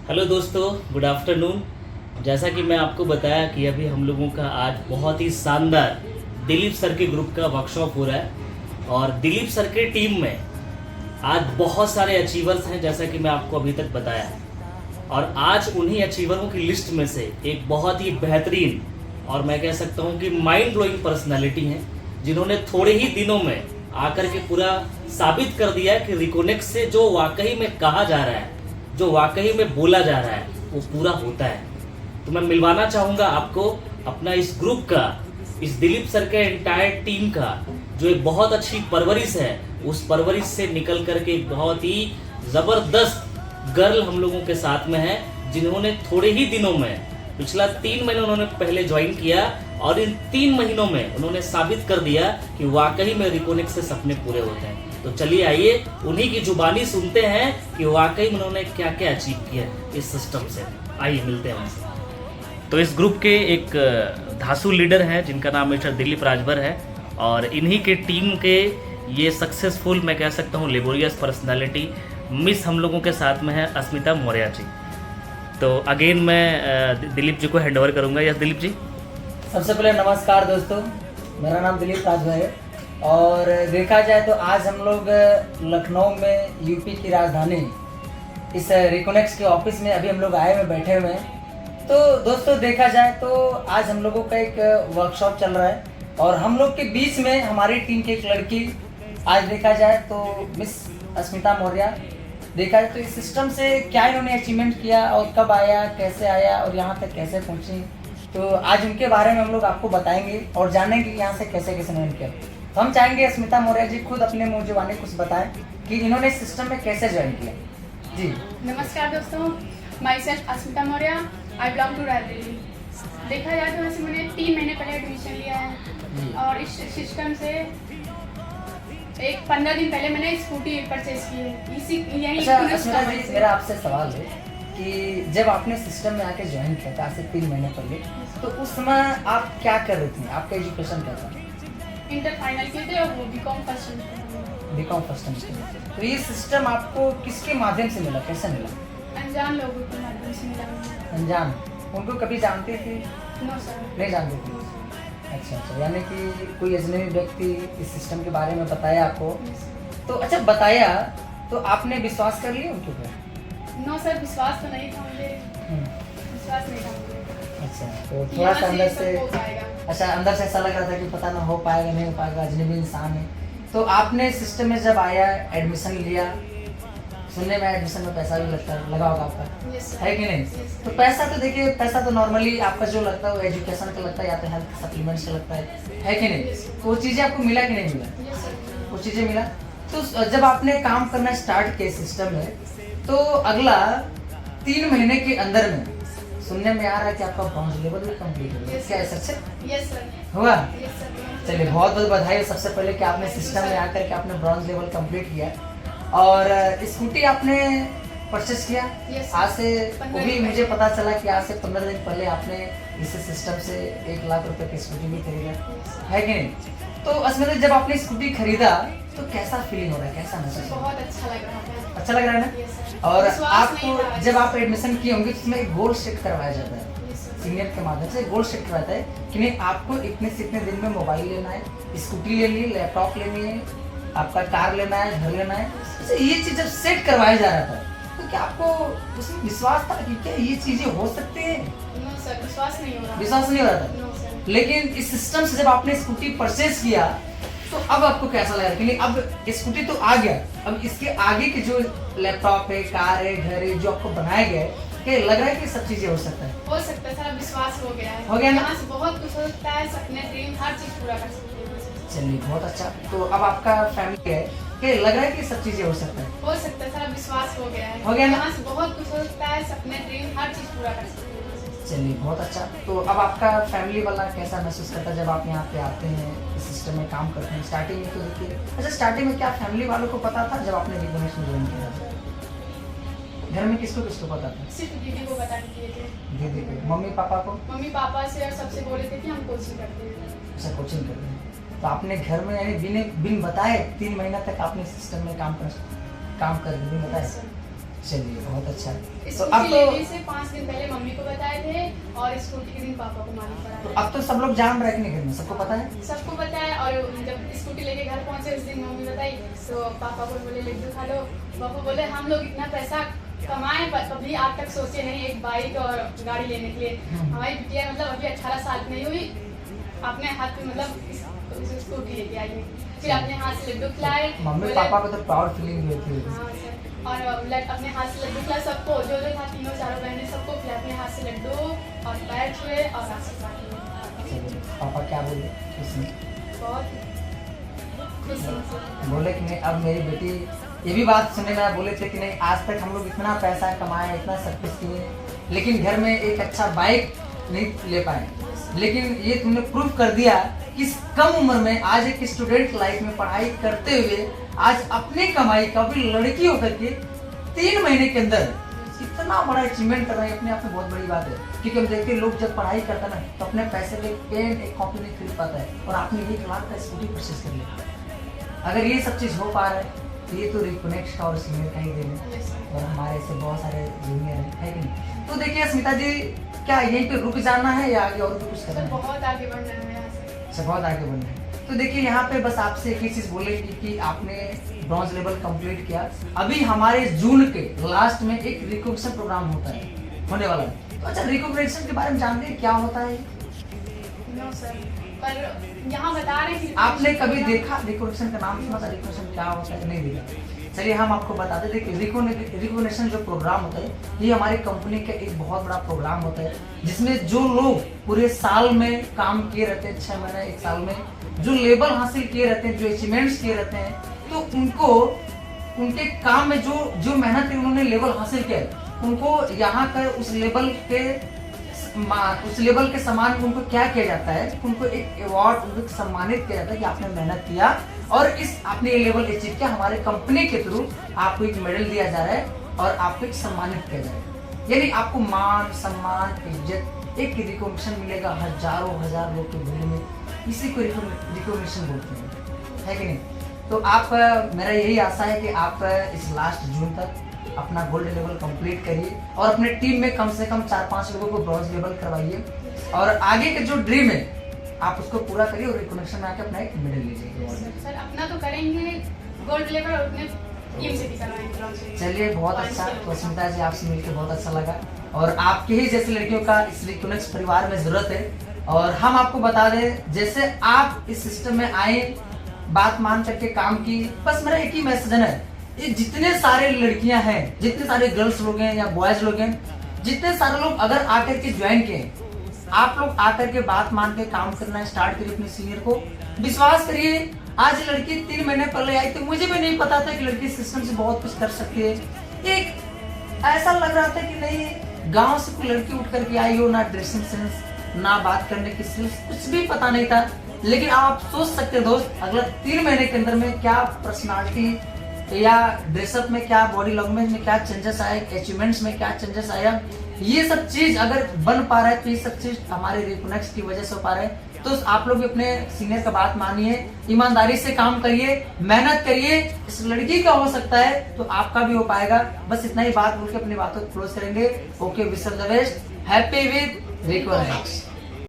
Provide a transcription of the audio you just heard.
Hello दोस्तों, good afternoon. जैसा कि मैं आपको बताया कि अभी हम लोगों का आज बहुत ही शानदार दिलीप सर के ग्रुप का वर्कशॉप हो रहा है और दिलीप सर के टीम में आज बहुत सारे अचीवर्स हैं, जैसा कि मैं आपको अभी तक बताया। और आज उन्हीं अचीवरों की लिस्ट में से एक बहुत ही बेहतरीन और मैं कह सकता हूँ कि माइंड ब्लोइंग पर्सनालिटी हैं, जिन्होंने थोड़े ही दिनों में आकर के पूरा साबित कर दिया कि रिकोनेक्ट से जो वाकई में कहा जा रहा है, जो वाकई में बोला जा रहा है, वो पूरा होता है। तो मैं मिलवाना चाहूँगा आपको अपना इस ग्रुप का, इस दिलीप सर के एंटायर टीम का, जो एक बहुत अच्छी परवरिश है, उस परवरिश से निकल करके एक बहुत ही ज़बरदस्त गर्ल हम लोगों के साथ में है, जिन्होंने थोड़े ही दिनों में, पिछला 3 महीने उन्होंने पहले ज्वाइन किया और इन 3 महीनों में उन्होंने साबित कर दिया कि वाकई में रिकोनेक्ट से सपने पूरे होते हैं। तो चलिए आइए उन्हीं की जुबानी सुनते हैं कि वाकई में उन्होंने क्या क्या अचीव किया इस सिस्टम से। आइए मिलते हैं उनसे। तो इस ग्रुप के एक धांसू लीडर हैं जिनका नाम मिस्टर दिलीप राजभर है और इन्हीं के टीम के ये सक्सेसफुल, मैं कह सकता हूँ लेबोरियस पर्सनालिटी मिस हम लोगों के साथ में है अस्मिता मौर्य जी। तो अगेन मैं दिलीप जी को हैंड ओवर करूँगा। यस दिलीप जी। सबसे पहले नमस्कार दोस्तों, मेरा नाम दिलीप राजभर है और देखा जाए तो आज हम लोग लखनऊ में यूपी की राजधानी इस रिकोनेक्ट के ऑफिस में अभी हम लोग आए हुए बैठे हुए हैं। तो दोस्तों देखा जाए तो आज हम लोगों का एक वर्कशॉप चल रहा है और हम लोग के बीच में हमारी टीम की एक लड़की, आज देखा जाए तो मिस अस्मिता मौर्य, देखा जाए तो इस सिस्टम से क्या इन्होंने अचीवमेंट किया और कब आया, कैसे आया और यहाँ तक कैसे पहुँची, तो आज उनके बारे में हम लोग आपको बताएंगे और जानेंगे कि यहाँ से कैसे कैसे इन्होंने किया। तो हम चाहेंगे अस्मिता मौर्य जी खुद अपने मुँह जुबानी कुछ बताएं कि इन्होंने इस सिस्टम में कैसे ज्वाइन किया। जी नमस्कार दोस्तों, myself Asmita Maurya, I belong to Raebareli. देखा जाए तो वैसे मैंने 3 महीने पहले एडमिशन लिया है और इस सिस्टम से एक 15 दिन पहले मैंने स्कूटी परचेज की है। इसी यही अच्छा अस्मिता जी, मेरा आपसे सवाल है कि जब आपने सिस्टम में आके ज्वाइन किया था आज से 3 महीने पहले, तो उस समय आप क्या कर रहे थे, आपका एजुकेशन क्या था? इंटर फाइनल किए थे और वो BCom first semester. BCom first semester. तो ये सिस्टम आपको किसके माध्यम से मिला, कैसे मिला? अनजान लोगों के माध्यम से मिला मुझे। अनजान, उनको कभी जानते थे? No sir. नहीं जानते थे। अच्छा अच्छा, यानी कि कोई अजनबी व्यक्ति इस सिस्टम के बारे में बताया आपको। तो अच्छा बताया तो आपने विश्वास कर लिया उनके ऊपर? नो सर, विश्वास तो नहीं था मुझे, विश्वास नहीं था मुझे। अच्छा, तो थोड़ा सा अंदर से, हो जाएगा। अच्छा अंदर से ऐसा लग रहा था कि पता ना हो पाएगा नहीं हो पाएगा, अजनबी इंसान है। तो आपने सिस्टम में जब आया, एडमिशन लिया, सुनने में एडमिशन में पैसा भी लगता है, लगा होगा आपका, Yes, sir. है कि नहीं? Yes, sir. तो पैसा तो देखिए, पैसा तो नॉर्मली आपका जो लगता है वो एजुकेशन का लगता है या तो हेल्थ सप्लीमेंट्स का लगता है कि नहीं? Yes, sir. तो वो चीज़ें आपको मिला कि नहीं मिला? Yes, sir. वो चीज़ें मिला। तो जब आपने काम करना स्टार्ट किया सिस्टम में, तो अगला 3 महीने के अंदर में सुनने में आ रहा है कि आपका ब्रॉन्ज लेवल भी कंप्लीट हो गया। Yes, क्या है सच? Yes, sir. हुआ? Yes, sir. चलिए बहुत बहुत बधाई सबसे पहले कि आपने सिस्टम में आकर के आपने ब्रॉन्ज लेवल कंप्लीट किया और स्कूटी आपने परचेस किया। Yes, आज से 15 वो भी दिन मुझे पहले। पता चला कि आज से 15 दिन पहले आपने इस सिस्टम से 1 लाख रुपए की स्कूटी भी खरीदा, है कि नहीं? तो अस्मिता जब आपने स्कूटी खरीदा तो कैसा फीलिंग हो रहा है, कैसा महसूस हो रहा बहुत अच्छा लग रहा था। है? अच्छा लग रहा है ना? Yes, sir. और विश्वास नहीं था। आपको जब आप एडमिशन किए होंगे तो उसमें एक गोल सेट करवाया जाता है, Yes, sir. सीनियर के माध्यम से गोल सेट करवाता है कि नहीं आपको इतने से इतने दिन में मोबाइल लेना है, स्कूटी लेनी है, लैपटॉप लेनी है, आपका कार लेना है, घर लेना है। तो ये चीज़ जब सेट करवाया जा रहा था तो क्या आपको उसमें विश्वास था कि क्या ये चीज़ें हो सकती है? No, sir. विश्वास नहीं हो रहा। विश्वास नहीं हो रहा था। No, sir. लेकिन इस सिस्टम से जब आपने स्कूटी परचेज किया तो अब आपको कैसा लगा कि नहीं अब स्कूटी तो आ गया, अब इसके आगे के जो लैपटॉप है, कार है, घर है, जो आपको बनाया गया है, क्या लग रहा है कि सब चीज़ें हो सकता है? हो सकता है, सारा विश्वास हो गया है। हो गया ना? यहाँ से बहुत कुछ हो सकता है, सपने, ड्रीम, हर चीज पूरा कर सकते हैं। चलिए बहुत अच्छा। तो अब आपका फैमिली है कि लग रहा है कि सब चीज़ें हो सकता है? हो सकता है, सारा विश्वास हो गया है। हो गया ना? यहाँ से बहुत कुछ हो सकता है, सपने, ड्रीम, हर चीज पूरा कर सकते हैं। चलिए बहुत अच्छा। तो अब आपका फैमिली वाला कैसा महसूस करता है जब आप यहाँ पे आते हैं, इस सिस्टम में काम करते हैं? स्टार्टिंग में तो देखिए, अच्छा स्टार्टिंग में क्या फैमिली वालों को पता था जब आपने रिकोनेक्ट में ज्वाइन किया था? घर में किसको किसको पता था? सिर्फ दीदी को बता दिए थे, दीदी को, मम्मी पापा को? मम्मी पापा से और सबसे बोले थे कि हम कोचिंग करते हैं। अच्छा कोचिंग करते हैं। तो आपने घर में यानी बिन बताए 3 महीना तक आपने सिस्टम में काम कर बिन बताए? चलिए बहुत अच्छा। तो स्कूटी अब तो लेने से 5 दिन पहले मम्मी को बताए थे और स्कूटी के दिन पापा को मालूम तो पड़ा। अब तो सब लोग जान रहे कि नहीं घर में, सबको पता है। सबको पता है। और जब स्कूटी लेके घर पहुंचे उस दिन मम्मी बताई तो पापा को बोले लड्डू खा लो। पापा बोले हम लोग इतना पैसा कमाए पर कभी आज तक सोचे नहीं एक बाइक और गाड़ी लेने के लिए। हमारी बिटिया मतलब अभी 18 साल की नहीं हुई, अपने हाथ में मतलब स्कूटी लेके आई है। फिर अपने हाथ से लड्डू खिलाए। मम्मी बोले- पापा को तो प्राउड फीलिंग हुई थी। हाँ सर। और अपने हाथ से लड्डू खिलाए सबको, जो जो था तीनों चारों बहनें सबको खिलाए अपने हाथ से लड्डू और पैर छुए और आशीर्वाद लिए। चलिए, पापा क्या बोले इसमें? बहुत खुश हूँ सर। बोले कि नहीं अब मेरी बेटी, ये भी बात सुनने में बोले थे कि नहीं आज तक हम लोग इतना पैसा कमाए, इतना सब कुछ किए, लेकिन घर में एक अच्छा बाइक नहीं ले पाए, लेकिन ये तुमने प्रूफ कर दिया कि इस कम उम्र में आज एक स्टूडेंट लाइफ में पढ़ाई करते हुए आज अपनी कमाई का भी लड़की होकर के 3 महीने के अंदर इतना बड़ा अचीवमेंट कर रहे हैं, अपने आप में बहुत बड़ी बात है। क्योंकि हम देखते हैं लोग जब पढ़ाई करता है ना तो अपने पैसे में पेन एक कॉपी नहीं खरीद पाता है, और आपने 1 लाख का स्कूटी परचेज कर लिया। अगर ये सब चीज़ हो पा रहा है तो ये तो रिकनेक्ट का और सीनियर का ही देना, और हमारे ऐसे बहुत सारे जूनियर है कि नहीं। तो देखिए स्मिता जी, क्या यहीं पे रुक जाना है या आगे और भी कुछ करना सर है? बहुत आगे बढ़ना है यहाँ से। अच्छा, बहुत आगे बढ़ना है। तो देखिए यहाँ पे बस आपसे एक ही चीज बोलेंगे कि आपने ब्रॉन्ज लेवल कंप्लीट किया, अभी हमारे जून के लास्ट में एक रिकॉग्निशन प्रोग्राम होता है, होने वाला है। तो अच्छा, रिकॉग्निशन के बारे में जानते हैं क्या होता है? नो सर, पर यहाँ बता रहे हैं कि आपने कभी देखा रिकॉग्निशन का नाम सुना था? रिकॉग्निशन क्या होता है? नहीं देखा। चलिए हम आपको बताते हैं। देखिए रिकॉग्निशन जो प्रोग्राम होता है ये हमारी कंपनी का एक बहुत बड़ा प्रोग्राम होता है, जिसमें जो लोग पूरे साल में काम किए रहते हैं, 6 महीने 1 साल में जो लेवल हासिल किए रहते हैं, जो अचीवमेंट्स किए रहते हैं, तो उनको उनके काम में जो मेहनत उन्होंने लेवल हासिल किया उनको यहाँ का उस लेवल के समान उनको क्या किया जाता है, उनको एक अवार्ड उनको सम्मानित किया जाता है कि आपने मेहनत किया और इस आपने ये लेवल अचीव किया। हमारे कंपनी के थ्रू आपको एक मेडल दिया जा रहा है और आपको एक सम्मानित किया जा रहा है, यानी आपको मान सम्मान इज्जत एक रिकॉग्निशन मिलेगा हजारों हजार लोग के भीड़ में। इसी को रिकॉग्निशन बोलते हैं, है कि नहीं? तो आप मेरा यही आशा है कि आप इस लास्ट जून तक अपना गोल्ड लेवल कंप्लीट करिए और अपने टीम में कम से कम 4-5 लोगों को ब्रॉन्ज लेवल करवाइए, और आगे के जो ड्रीम है आप उसको पूरा करिए और रिकॉग्निशन में आके अपना एक मेडल लीजिए। सर अपना तो करेंगे गोल्ड लेवल और अपने टीम से भी करवाएंगे ब्रॉन्ज। चलिए बहुत अच्छा। तो स्मिता जी आपसे मिलकर बहुत अच्छा लगा, और आपके ही जैसी लड़कियों का इस रिकॉग्निक्स परिवार में जरूरत है। और हम आपको बता दें, जैसे आप इस सिस्टम में आए, बात मान करके काम की, बस मेरा एक ही मैसेज है, ये जितने सारे लड़कियां हैं, जितने सारे गर्ल्स लोग हैं या बॉयज लोग हैं, जितने सारे लोग अगर आकर के ज्वाइन किए, आप लोग आकर के बात मान के काम करना स्टार्ट करिए अपने सीनियर को। विश्वास करिए, आज लड़की 3 महीने पहले आई तो मुझे भी नहीं पता था कि लड़की सिस्टम से बहुत कुछ कर सकती है। एक ऐसा लग रहा था कि नहीं, गांव से कोई लड़की उठ करके आई हो, ना ड्रेसिंग सेंस, ना बात करने की स्किल्स, कुछ भी पता नहीं था। लेकिन आप सोच सकते हैं दोस्त, अगला 3 महीने के अंदर में क्या पर्सनालिटी या ड्रेसअप में क्या, बॉडी लैंग्वेज में क्या चेंजेस आए, अचीवमेंट्स में क्या चेंजेस आया, ये सब चीज अगर बन पा रहा है तो ये सब चीज हमारे रिकनेक्ट की वजह से हो पा रहा है। तो आप लोग भी अपने सीनियर का बात मानिए, ईमानदारी से काम करिए, मेहनत करिए। इस लड़की का हो सकता है तो आपका भी हो पाएगा। बस इतना ही बात बोल के अपनी बातों को क्लोज करेंगे। Okay, wish all the best, happy with reconnect.